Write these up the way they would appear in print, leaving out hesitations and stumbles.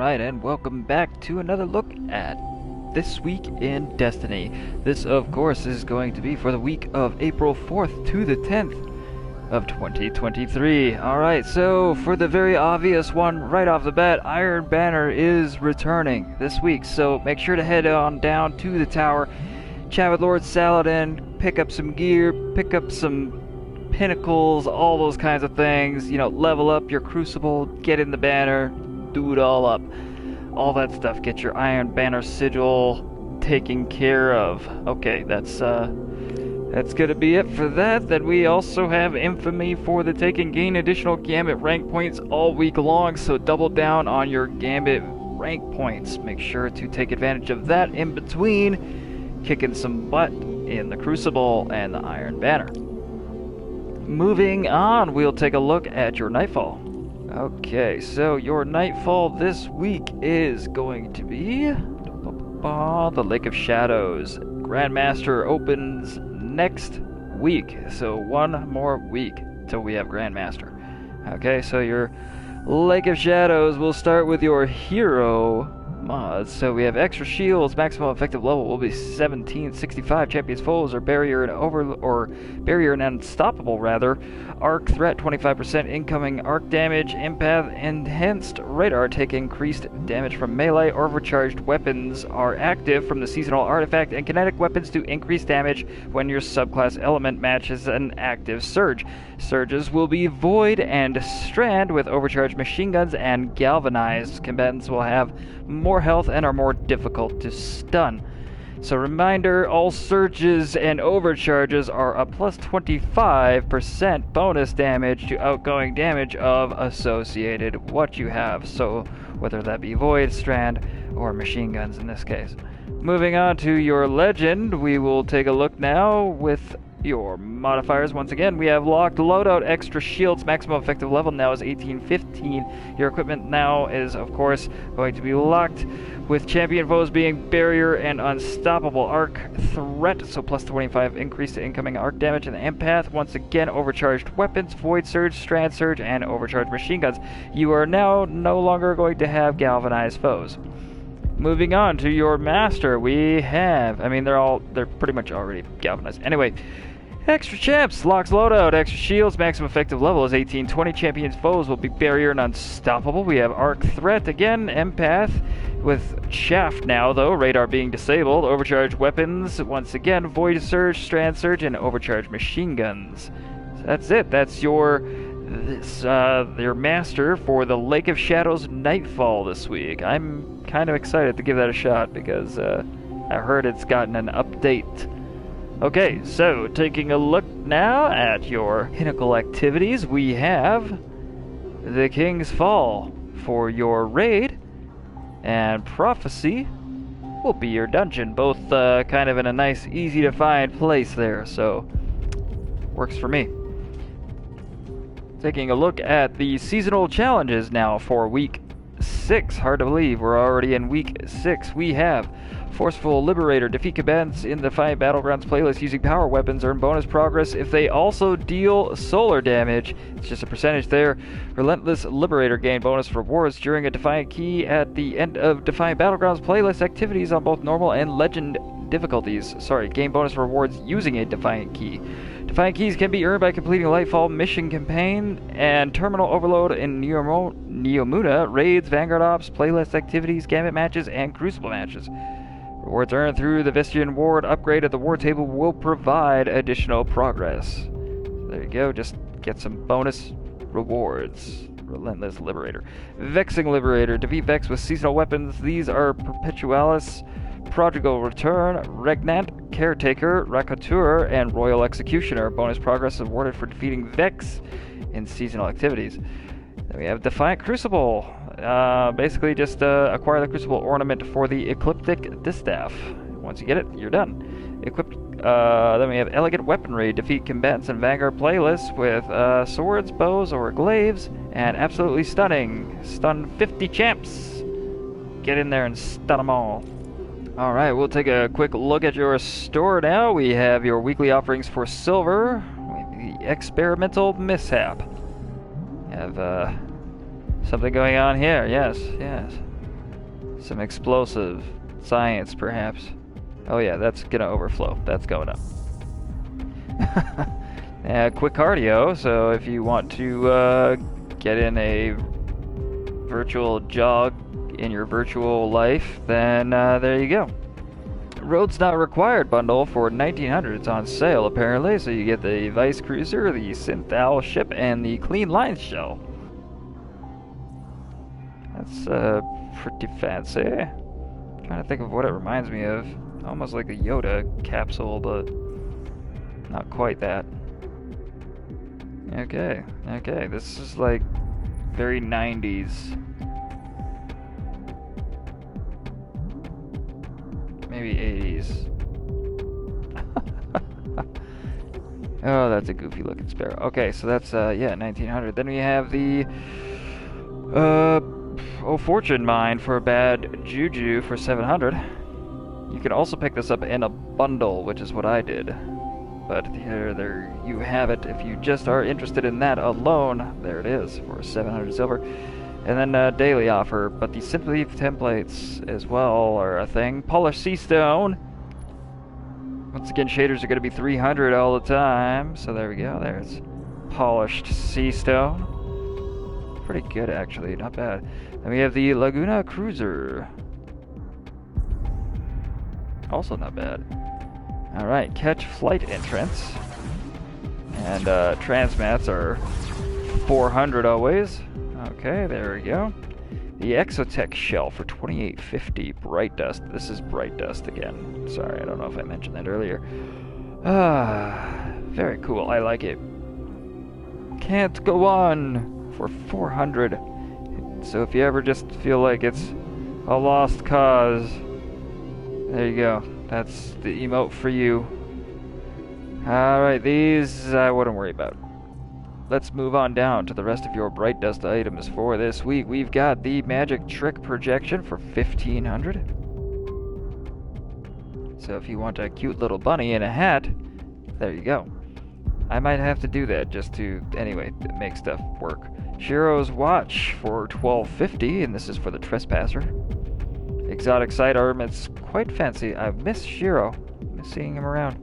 Alright, and welcome back to another look at This Week in Destiny. This, of course, is going to be for the week of April 4th to the 10th of 2023. Alright, so for the very obvious one, right off the bat, Iron Banner is returning this week. So make sure to head on down to the tower, chat with Lord Saladin, pick up some gear, pick up some pinnacles, all those kinds of things. You know, level up your crucible, get in the banner, do it all up. All that stuff, get your Iron Banner sigil taken care of. Okay, that's gonna be it for that. Then we also have Infamy for the taking. Gain additional Gambit rank points all week long, so double down on your Gambit rank points. Make sure to take advantage of that in between kicking some butt in the Crucible and the Iron Banner. Moving on, we'll take a look at your Nightfall. Okay, so your Nightfall this week is going to be the Lake of Shadows. Grandmaster opens next week, so one more week till we have Grandmaster. Okay, so your Lake of Shadows will start with your hero mods. So we have extra shields, maximum effective level will be 1765. Champions foes are barrier and unstoppable rather. Arc threat 25% incoming arc damage. Empath enhanced radar take increased damage from melee. Overcharged weapons are active from the seasonal artifact, and kinetic weapons do increase damage when your subclass element matches an active surge. Surges will be void and strand with overcharged machine guns and galvanized. Combatants will have more health and are more difficult to stun. So reminder, all surges and overcharges are a plus 25% bonus damage to outgoing damage of associated what you have. So whether that be void, strand, or machine guns in this case. Moving on to your legend, we will take a look now with your modifiers. Once again, we have locked loadout, extra shields, maximum effective level now is 1815. Your equipment now is, of course, going to be locked with champion foes being barrier and unstoppable arc threat, so plus 25 increase to incoming arc damage. And the empath, once again, overcharged weapons, void surge, strand surge, and overcharged machine guns. You are now no longer going to have galvanized foes. Moving on to your master, we have, they're pretty much already galvanized. Anyway, extra champs, locks loadout, extra shields, maximum effective level is 1820. Champions foes will be barrier and unstoppable. We have arc threat again, empath with chaff now though, radar being disabled, overcharged weapons, once again, void surge, strand surge, and overcharged machine guns. So that's it. That's your master for the Lake of Shadows Nightfall this week. I'm kind of excited to give that a shot because I heard it's gotten an update. Okay, so taking a look now at your pinnacle activities, we have the King's Fall for your raid, and Prophecy will be your dungeon, both kind of in a nice, easy to find place there, so works for me. Taking a look at the seasonal challenges now for week 6. Hard to believe we're already in week 6. We have Forceful Liberator. Defeat combatants in the Defiant Battlegrounds playlist using power weapons. Earn bonus progress if they also deal solar damage. It's just a percentage there. Relentless Liberator. Gain bonus rewards during a Defiant Key at the end of Defiant Battlegrounds playlist activities on both normal and legend difficulties. Gain bonus rewards using a Defiant Key. Defiant Keys can be earned by completing Lightfall Mission Campaign and Terminal Overload in Neomuna, raids, Vanguard Ops, playlist activities, Gambit matches, and Crucible matches. Rewards earned through the Vestian Ward upgrade at the War Table will provide additional progress. So there you go, just get some bonus rewards. Relentless Liberator. Vexing Liberator. Defeat Vex with seasonal weapons. These are Perpetualis, Prodigal Return, Regnant, Caretaker, Racoteur, and Royal Executioner. Bonus progress awarded for defeating Vex in seasonal activities. Then we have Defiant Crucible. Basically just acquire the Crucible ornament for the Ecliptic Distaff. Once you get it, you're done. Then we have Elegant Weaponry. Defeat combatants in Vanguard playlists with swords, bows, or glaives. And Absolutely Stunning. Stun 50 champs. Get in there and stun them all. Alright, we'll take a quick look at your store now. We have your weekly offerings for silver. The Experimental Mishap. We have something going on here. Yes. Some explosive science, perhaps. Oh yeah, that's gonna overflow. That's going up. Quick cardio, so if you want to get in a virtual jog in your virtual life, then there you go. Roads Not Required bundle for 1900. It's on sale apparently, so you get the Vice Cruiser, the Synthal ship, and the Clean Lines shell. That's pretty fancy. I'm trying to think of what it reminds me of. Almost like a Yoda capsule, but not quite that. Okay, this is like very 90s. Maybe 80s. Oh, that's a goofy looking sparrow. Okay, so that's, yeah, 1900. Then we have the, Fortune Mine for Bad Juju for 700. You can also pick this up in a bundle, which is what I did. But there you have it. If you just are interested in that alone, there it is for 700 silver. And then daily offer, but the Simply templates as well are a thing. Polished Sea Stone. Once again, shaders are going to be 300 all the time. So there we go. There's Polished Sea Stone. Pretty good, actually. Not bad. Then we have the Laguna Cruiser. Also not bad. Alright, Catch Flight entrance. And transmats are 400 always. Okay, there we go. The Exotech shell for 2850. Bright Dust. This is Bright Dust again. Sorry, I don't know if I mentioned that earlier. Very cool. I like it. Can't Go On for 400. So if you ever just feel like it's a lost cause, there you go. That's the emote for you. Alright, these I wouldn't worry about. Let's move on down to the rest of your Bright Dust items for this week. We've got the Magic Trick Projection for 1500. So if you want a cute little bunny in a hat, there you go. I might have to do that just to, anyway, make stuff work. Shiro's Watch for 1250, and this is for the Trespasser. Exotic sidearm, it's quite fancy. I miss Shiro. I miss seeing him around.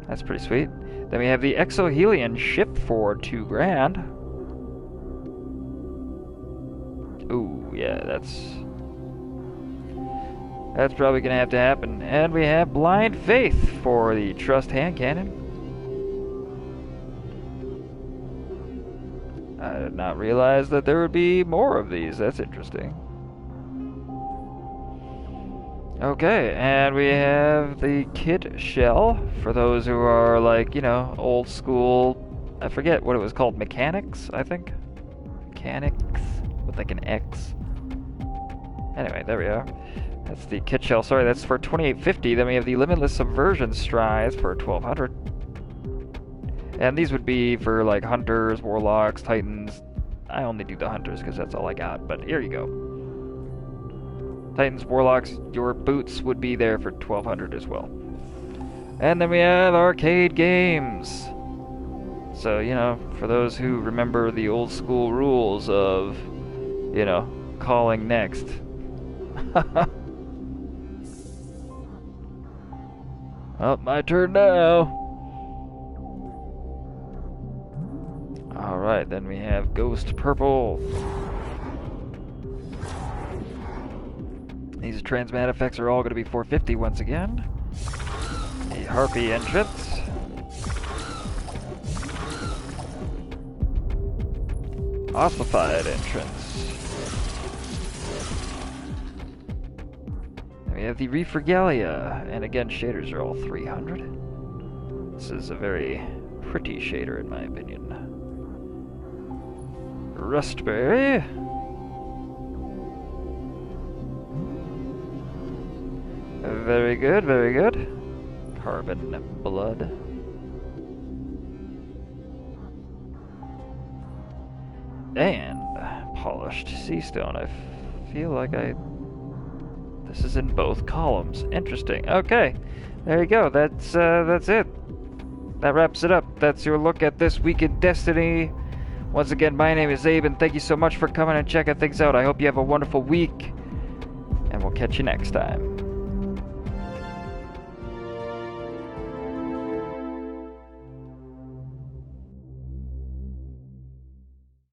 That's pretty sweet. Then we have the Exohelion ship for 2 grand. Ooh, yeah, that's probably gonna have to happen. And we have Blind Faith for the Trust hand cannon. I did not realize that there would be more of these. That's interesting. Okay, and we have the Kit shell for those who are like, you know, old school. I forget what it was called. Mechanics, I think. Mechanics with like an X. Anyway, there we are. That's the Kit shell. Sorry, that's for 2850. Then we have the Limitless Subversion Strides for 1200. And these would be for like hunters, warlocks, titans. I only do the hunters because that's all I got. But here you go. Titans, warlocks, your boots would be there for 1200 as well. And then we have arcade games. So, you know, for those who remember the old school rules of, you know, calling next. Well, my turn now. Alright, then we have Ghost Purple. These transmat effects are all going to be 450 once again. The Harpy entrance. Ossified entrance. Then we have the Refergalia, and again shaders are all 300. This is a very pretty shader in my opinion. Rustberry. Very good, very good. Carbon Blood. And Polished Sea Stone. I feel like this is in both columns. Interesting. Okay, there you go. That's it. That wraps it up. That's your look at this week in Destiny. Once again, my name is Abe, and thank you so much for coming and checking things out. I hope you have a wonderful week, and we'll catch you next time.